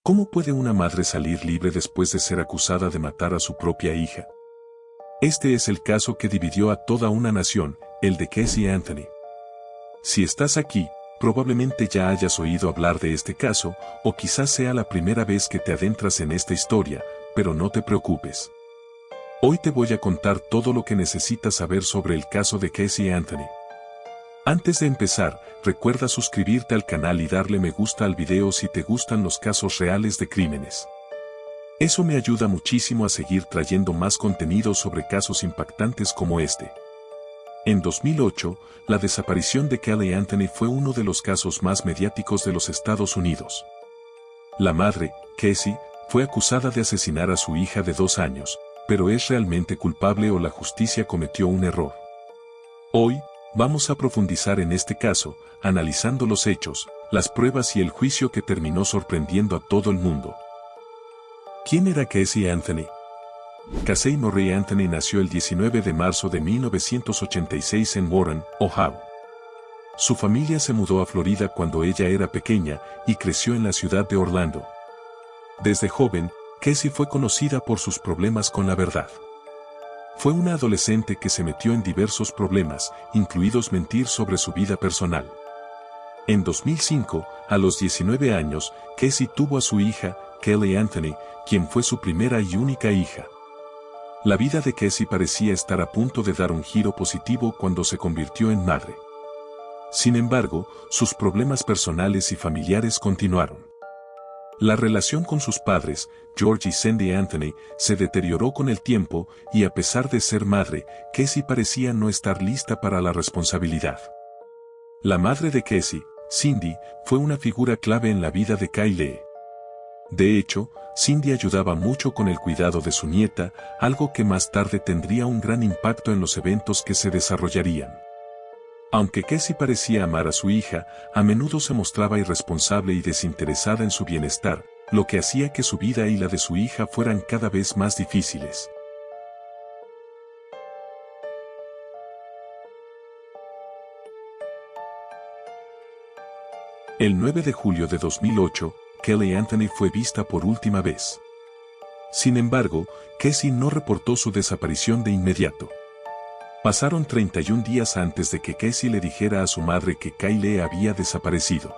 ¿Cómo puede una madre salir libre después de ser acusada de matar a su propia hija? Este es el caso que dividió a toda una nación, el de Casey Anthony. Si estás aquí, probablemente ya hayas oído hablar de este caso, o quizás sea la primera vez que te adentras en esta historia, pero no te preocupes. Hoy te voy a contar todo lo que necesitas saber sobre el caso de Casey Anthony. Antes de empezar, recuerda suscribirte al canal y darle me gusta al video si te gustan los casos reales de crímenes. Eso me ayuda muchísimo a seguir trayendo más contenido sobre casos impactantes como este. En 2008, la desaparición de Caylee Anthony fue uno de los casos más mediáticos de los Estados Unidos. La madre, Casey, fue acusada de asesinar a su hija de 2 años, pero ¿es realmente culpable o la justicia cometió un error? Hoy, vamos a profundizar en este caso, analizando los hechos, las pruebas y el juicio que terminó sorprendiendo a todo el mundo. ¿Quién era Casey Anthony? Casey Marie Anthony nació el 19 de marzo de 1986 en Warren, Ohio. Su familia se mudó a Florida cuando ella era pequeña y creció en la ciudad de Orlando. Desde joven, Casey fue conocida por sus problemas con la verdad. Fue una adolescente que se metió en diversos problemas, incluidos mentir sobre su vida personal. En 2005, a los 19 años, Casey tuvo a su hija, Caylee Anthony, quien fue su primera y única hija. La vida de Casey parecía estar a punto de dar un giro positivo cuando se convirtió en madre. Sin embargo, sus problemas personales y familiares continuaron. La relación con sus padres, George y Cindy Anthony, se deterioró con el tiempo y a pesar de ser madre, Casey parecía no estar lista para la responsabilidad. La madre de Casey, Cindy, fue una figura clave en la vida de Caylee. De hecho, Cindy ayudaba mucho con el cuidado de su nieta, algo que más tarde tendría un gran impacto en los eventos que se desarrollarían. Aunque Casey parecía amar a su hija, a menudo se mostraba irresponsable y desinteresada en su bienestar, lo que hacía que su vida y la de su hija fueran cada vez más difíciles. El 9 de julio de 2008, Caylee Anthony fue vista por última vez. Sin embargo, Casey no reportó su desaparición de inmediato. Pasaron 31 días antes de que Casey le dijera a su madre que Caylee había desaparecido.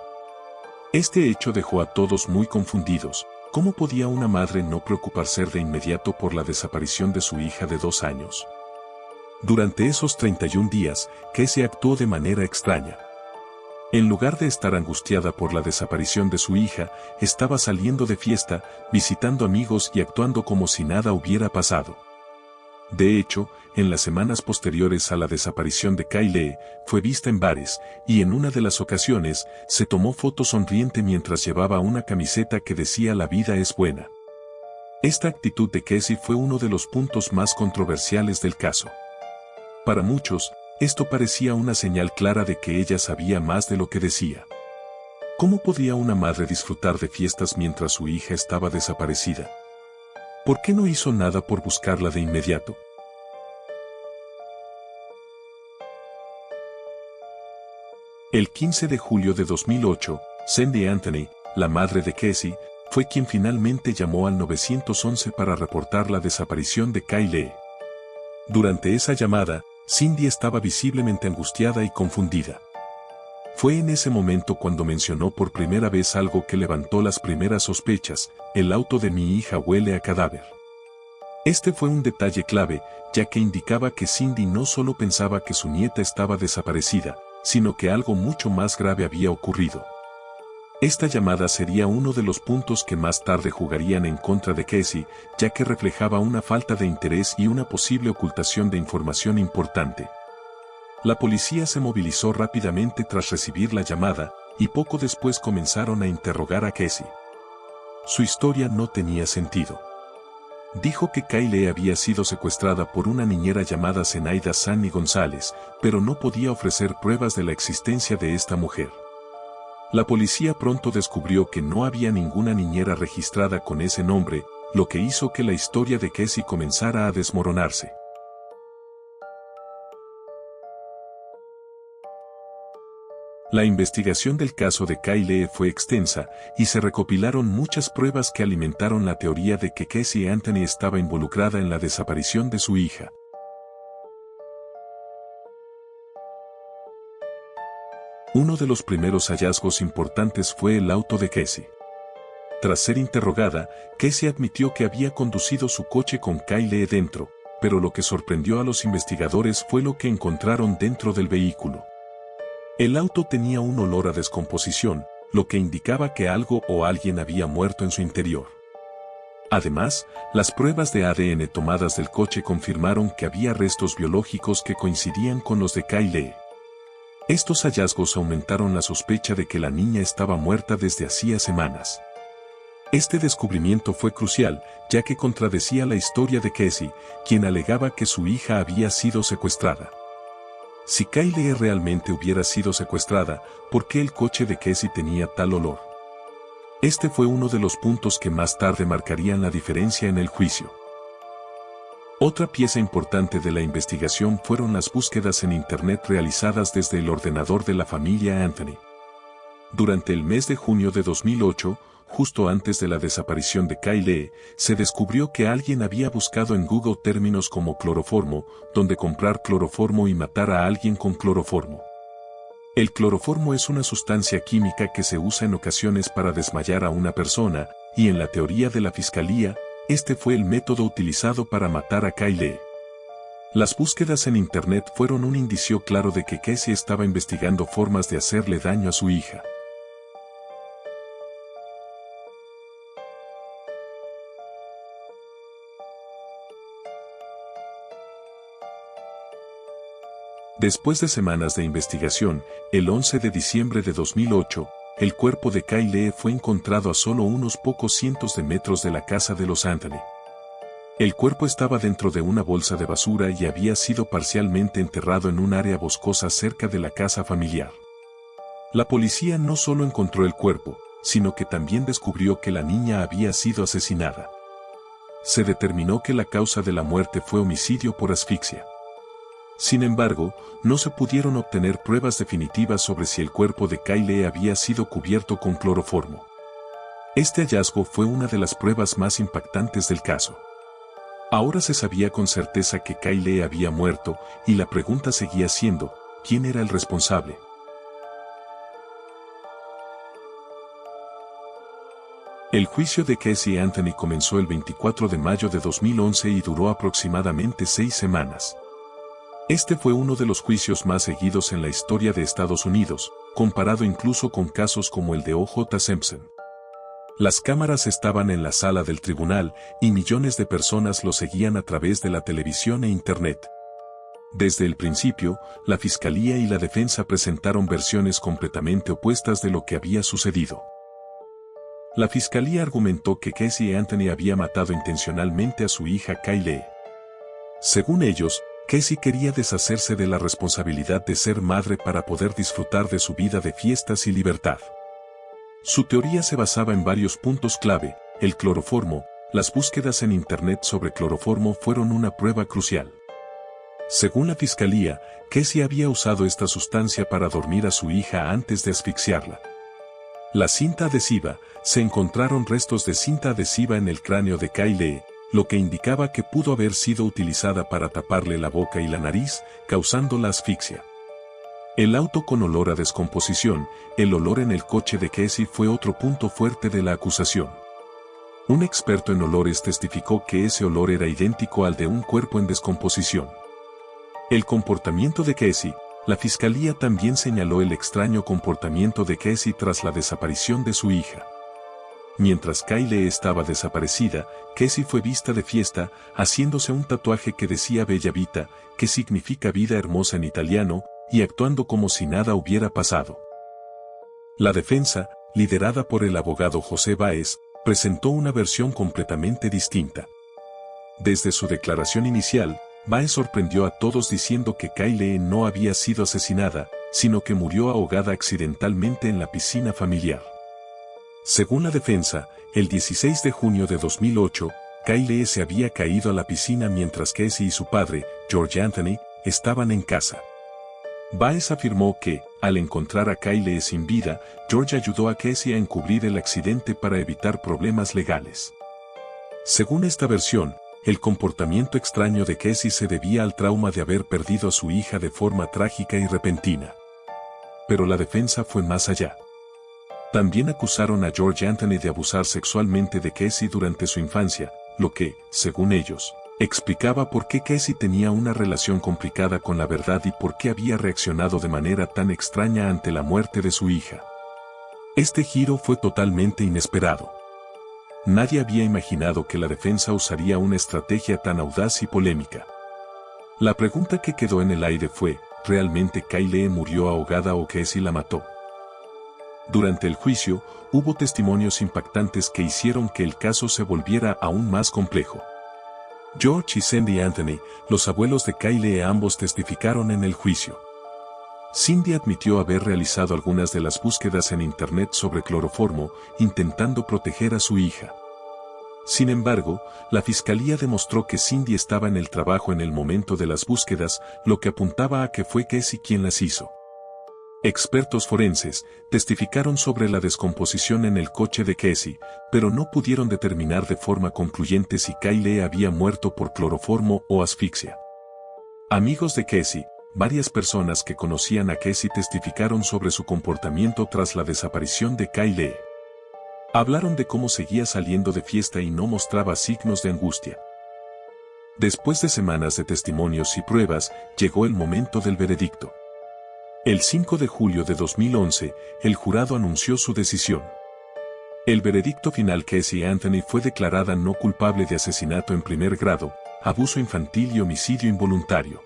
Este hecho dejó a todos muy confundidos. ¿Cómo podía una madre no preocuparse de inmediato por la desaparición de su hija de 2 años? Durante esos 31 días, Casey actuó de manera extraña. En lugar de estar angustiada por la desaparición de su hija, estaba saliendo de fiesta, visitando amigos y actuando como si nada hubiera pasado. De hecho, en las semanas posteriores a la desaparición de Caylee, fue vista en bares, y en una de las ocasiones, se tomó foto sonriente mientras llevaba una camiseta que decía "La vida es buena". Esta actitud de Casey fue uno de los puntos más controversiales del caso. Para muchos, esto parecía una señal clara de que ella sabía más de lo que decía. ¿Cómo podía una madre disfrutar de fiestas mientras su hija estaba desaparecida? ¿Por qué no hizo nada por buscarla de inmediato? El 15 de julio de 2008, Cindy Anthony, la madre de Casey, fue quien finalmente llamó al 911 para reportar la desaparición de Caylee. Durante esa llamada, Cindy estaba visiblemente angustiada y confundida. Fue en ese momento cuando mencionó por primera vez algo que levantó las primeras sospechas: "El auto de mi hija huele a cadáver". Este fue un detalle clave, ya que indicaba que Cindy no solo pensaba que su nieta estaba desaparecida, sino que algo mucho más grave había ocurrido. Esta llamada sería uno de los puntos que más tarde jugarían en contra de Casey, ya que reflejaba una falta de interés y una posible ocultación de información importante. La policía se movilizó rápidamente tras recibir la llamada, y poco después comenzaron a interrogar a Casey. Su historia no tenía sentido. Dijo que Caylee había sido secuestrada por una niñera llamada Zenaida Sanny González, pero no podía ofrecer pruebas de la existencia de esta mujer. La policía pronto descubrió que no había ninguna niñera registrada con ese nombre, lo que hizo que la historia de Casey comenzara a desmoronarse. La investigación del caso de Kyle fue extensa, y se recopilaron muchas pruebas que alimentaron la teoría de que Casey Anthony estaba involucrada en la desaparición de su hija. Uno de los primeros hallazgos importantes fue el auto de Casey. Tras ser interrogada, Casey admitió que había conducido su coche con Kyle dentro, pero lo que sorprendió a los investigadores fue lo que encontraron dentro del vehículo. El auto tenía un olor a descomposición, lo que indicaba que algo o alguien había muerto en su interior. Además, las pruebas de ADN tomadas del coche confirmaron que había restos biológicos que coincidían con los de Kyle. Estos hallazgos aumentaron la sospecha de que la niña estaba muerta desde hacía semanas. Este descubrimiento fue crucial, ya que contradecía la historia de Casey, quien alegaba que su hija había sido secuestrada. Si Kyle realmente hubiera sido secuestrada, ¿por qué el coche de Casey tenía tal olor? Este fue uno de los puntos que más tarde marcarían la diferencia en el juicio. Otra pieza importante de la investigación fueron las búsquedas en Internet realizadas desde el ordenador de la familia Anthony. Durante el mes de junio de 2008, justo antes de la desaparición de Kyle, se descubrió que alguien había buscado en Google términos como cloroformo, donde comprar cloroformo y matar a alguien con cloroformo. El cloroformo es una sustancia química que se usa en ocasiones para desmayar a una persona, y en la teoría de la fiscalía, este fue el método utilizado para matar a Kyle. Las búsquedas en Internet fueron un indicio claro de que Casey estaba investigando formas de hacerle daño a su hija. Después de semanas de investigación, el 11 de diciembre de 2008, el cuerpo de Kyle fue encontrado a solo unos pocos cientos de metros de la casa de los Anthony. El cuerpo estaba dentro de una bolsa de basura y había sido parcialmente enterrado en un área boscosa cerca de la casa familiar. La policía no solo encontró el cuerpo, sino que también descubrió que la niña había sido asesinada. Se determinó que la causa de la muerte fue homicidio por asfixia. Sin embargo, no se pudieron obtener pruebas definitivas sobre si el cuerpo de Kyle había sido cubierto con cloroformo. Este hallazgo fue una de las pruebas más impactantes del caso. Ahora se sabía con certeza que Kyle había muerto, y la pregunta seguía siendo, ¿quién era el responsable? El juicio de Casey Anthony comenzó el 24 de mayo de 2011 y duró aproximadamente 6 semanas. Este fue uno de los juicios más seguidos en la historia de Estados Unidos, comparado incluso con casos como el de O.J. Simpson. Las cámaras estaban en la sala del tribunal y millones de personas lo seguían a través de la televisión e Internet. Desde el principio, la fiscalía y la defensa presentaron versiones completamente opuestas de lo que había sucedido. La fiscalía argumentó que Casey Anthony había matado intencionalmente a su hija Kyle. Según ellos, Casey quería deshacerse de la responsabilidad de ser madre para poder disfrutar de su vida de fiestas y libertad. Su teoría se basaba en varios puntos clave: el cloroformo. Las búsquedas en Internet sobre cloroformo fueron una prueba crucial. Según la fiscalía, Casey había usado esta sustancia para dormir a su hija antes de asfixiarla. La cinta adhesiva. Se encontraron restos de cinta adhesiva en el cráneo de Kyle, lo que indicaba que pudo haber sido utilizada para taparle la boca y la nariz, causando la asfixia. El auto con olor a descomposición. El olor en el coche de Casey fue otro punto fuerte de la acusación. Un experto en olores testificó que ese olor era idéntico al de un cuerpo en descomposición. El comportamiento de Casey. La fiscalía también señaló el extraño comportamiento de Casey tras la desaparición de su hija. Mientras Kyle estaba desaparecida, Casey fue vista de fiesta, haciéndose un tatuaje que decía Bella Vita, que significa vida hermosa en italiano, y actuando como si nada hubiera pasado. La defensa, liderada por el abogado José Báez, presentó una versión completamente distinta. Desde su declaración inicial, Báez sorprendió a todos diciendo que Kyle no había sido asesinada, sino que murió ahogada accidentalmente en la piscina familiar. Según la defensa, el 16 de junio de 2008, Kyle se había caído a la piscina mientras Casey y su padre, George Anthony, estaban en casa. Baez afirmó que, al encontrar a Kyle sin vida, George ayudó a Casey a encubrir el accidente para evitar problemas legales. Según esta versión, el comportamiento extraño de Casey se debía al trauma de haber perdido a su hija de forma trágica y repentina. Pero la defensa fue más allá. También acusaron a George Anthony de abusar sexualmente de Casey durante su infancia, lo que, según ellos, explicaba por qué Casey tenía una relación complicada con la verdad y por qué había reaccionado de manera tan extraña ante la muerte de su hija. Este giro fue totalmente inesperado. Nadie había imaginado que la defensa usaría una estrategia tan audaz y polémica. La pregunta que quedó en el aire fue, ¿realmente Kyle murió ahogada o Casey la mató? Durante el juicio, hubo testimonios impactantes que hicieron que el caso se volviera aún más complejo. George y Cindy Anthony, los abuelos de Kyle, ambos testificaron en el juicio. Cindy admitió haber realizado algunas de las búsquedas en Internet sobre cloroformo, intentando proteger a su hija. Sin embargo, la fiscalía demostró que Cindy estaba en el trabajo en el momento de las búsquedas, lo que apuntaba a que fue Casey quien las hizo. Expertos forenses testificaron sobre la descomposición en el coche de Casey, pero no pudieron determinar de forma concluyente si Kyle había muerto por cloroformo o asfixia. Amigos de Casey, varias personas que conocían a Casey testificaron sobre su comportamiento tras la desaparición de Kyle. Hablaron de cómo seguía saliendo de fiesta y no mostraba signos de angustia. Después de semanas de testimonios y pruebas, llegó el momento del veredicto. El 5 de julio de 2011, el jurado anunció su decisión. El veredicto final: Casey Anthony fue declarada no culpable de asesinato en primer grado, abuso infantil y homicidio involuntario.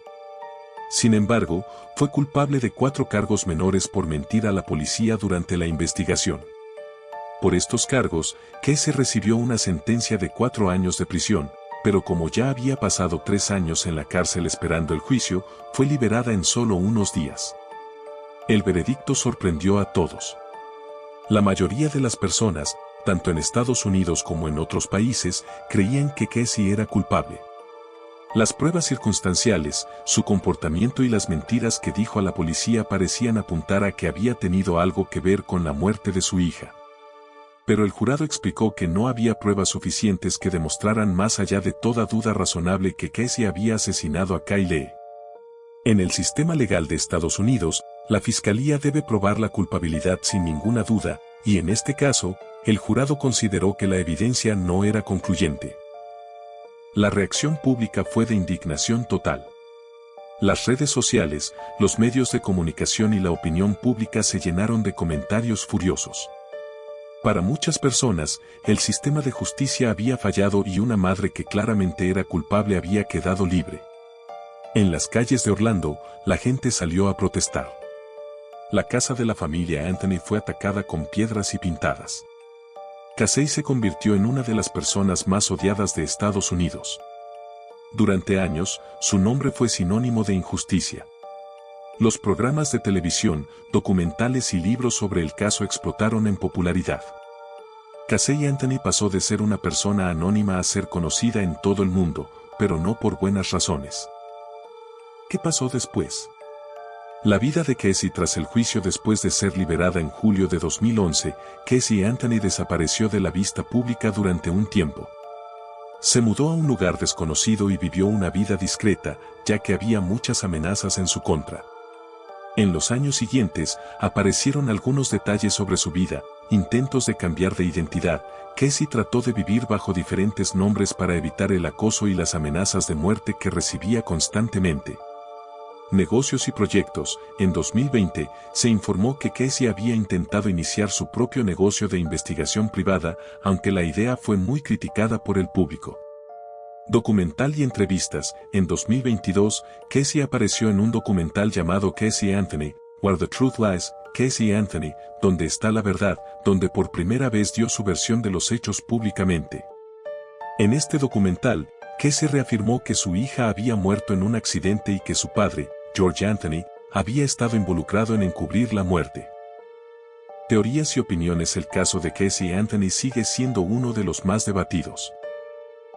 Sin embargo, fue culpable de 4 cargos menores por mentir a la policía durante la investigación. Por estos cargos, Casey recibió una sentencia de 4 años de prisión, pero como ya había pasado 3 años en la cárcel esperando el juicio, fue liberada en solo unos días. El veredicto sorprendió a todos. La mayoría de las personas, tanto en Estados Unidos como en otros países, creían que Casey era culpable. Las pruebas circunstanciales, su comportamiento y las mentiras que dijo a la policía parecían apuntar a que había tenido algo que ver con la muerte de su hija. Pero el jurado explicó que no había pruebas suficientes que demostraran más allá de toda duda razonable que Casey había asesinado a Kyle. En el sistema legal de Estados Unidos, la fiscalía debe probar la culpabilidad sin ninguna duda, y en este caso, el jurado consideró que la evidencia no era concluyente. La reacción pública fue de indignación total. Las redes sociales, los medios de comunicación y la opinión pública se llenaron de comentarios furiosos. Para muchas personas, el sistema de justicia había fallado y una madre que claramente era culpable había quedado libre. En las calles de Orlando, la gente salió a protestar. La casa de la familia Anthony fue atacada con piedras y pintadas. Casey se convirtió en una de las personas más odiadas de Estados Unidos. Durante años, su nombre fue sinónimo de injusticia. Los programas de televisión, documentales y libros sobre el caso explotaron en popularidad. Casey Anthony pasó de ser una persona anónima a ser conocida en todo el mundo, pero no por buenas razones. ¿Qué pasó después? La vida de Casey tras el juicio. Después de ser liberada en julio de 2011, Casey Anthony desapareció de la vista pública durante un tiempo. Se mudó a un lugar desconocido y vivió una vida discreta, ya que había muchas amenazas en su contra. En los años siguientes, aparecieron algunos detalles sobre su vida, intentos de cambiar de identidad. Casey trató de vivir bajo diferentes nombres para evitar el acoso y las amenazas de muerte que recibía constantemente. Negocios y proyectos. En 2020, se informó que Casey había intentado iniciar su propio negocio de investigación privada, aunque la idea fue muy criticada por el público. Documental y entrevistas. En 2022, Casey apareció en un documental llamado Casey Anthony, Where the Truth Lies, Casey Anthony, donde está la verdad, donde por primera vez dio su versión de los hechos públicamente. En este documental, Casey reafirmó que su hija había muerto en un accidente y que su padre, George Anthony, había estado involucrado en encubrir la muerte. Teorías y opiniones. El caso de Casey Anthony sigue siendo uno de los más debatidos.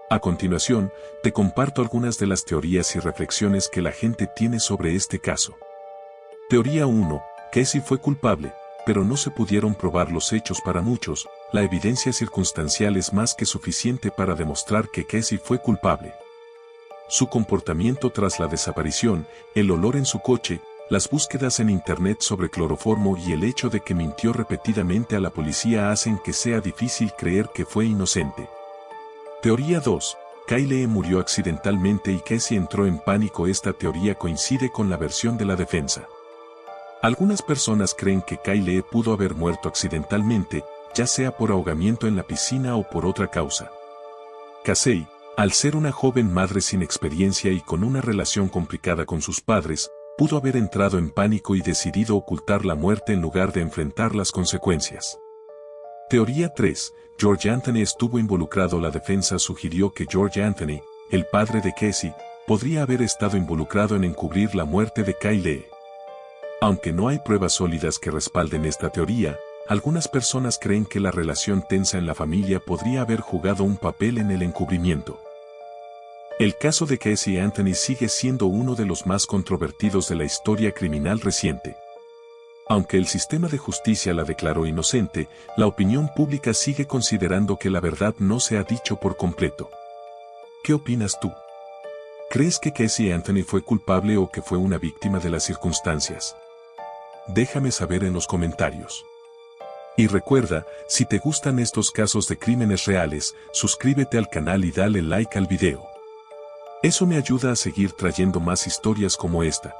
A continuación, te comparto algunas de las teorías y reflexiones que la gente tiene sobre este caso. Teoría 1. Casey fue culpable, pero no se pudieron probar los hechos para muchos. La evidencia circunstancial es más que suficiente para demostrar que Casey fue culpable. Su comportamiento tras la desaparición, el olor en su coche, las búsquedas en internet sobre cloroformo y el hecho de que mintió repetidamente a la policía hacen que sea difícil creer que fue inocente. Teoría 2. Kyle murió accidentalmente y Casey entró en pánico. Esta teoría coincide con la versión de la defensa. Algunas personas creen que Kyle pudo haber muerto accidentalmente, ya sea por ahogamiento en la piscina o por otra causa. Casey, al ser una joven madre sin experiencia y con una relación complicada con sus padres, pudo haber entrado en pánico y decidido ocultar la muerte en lugar de enfrentar las consecuencias. Teoría 3. George Anthony estuvo involucrado. La defensa sugirió que George Anthony, el padre de Casey, podría haber estado involucrado en encubrir la muerte de Kyle. Aunque no hay pruebas sólidas que respalden esta teoría, algunas personas creen que la relación tensa en la familia podría haber jugado un papel en el encubrimiento. El caso de Casey Anthony sigue siendo uno de los más controvertidos de la historia criminal reciente. Aunque el sistema de justicia la declaró inocente, la opinión pública sigue considerando que la verdad no se ha dicho por completo. ¿Qué opinas tú? ¿Crees que Casey Anthony fue culpable o que fue una víctima de las circunstancias? Déjame saber en los comentarios. Y recuerda, si te gustan estos casos de crímenes reales, suscríbete al canal y dale like al video. Eso me ayuda a seguir trayendo más historias como esta.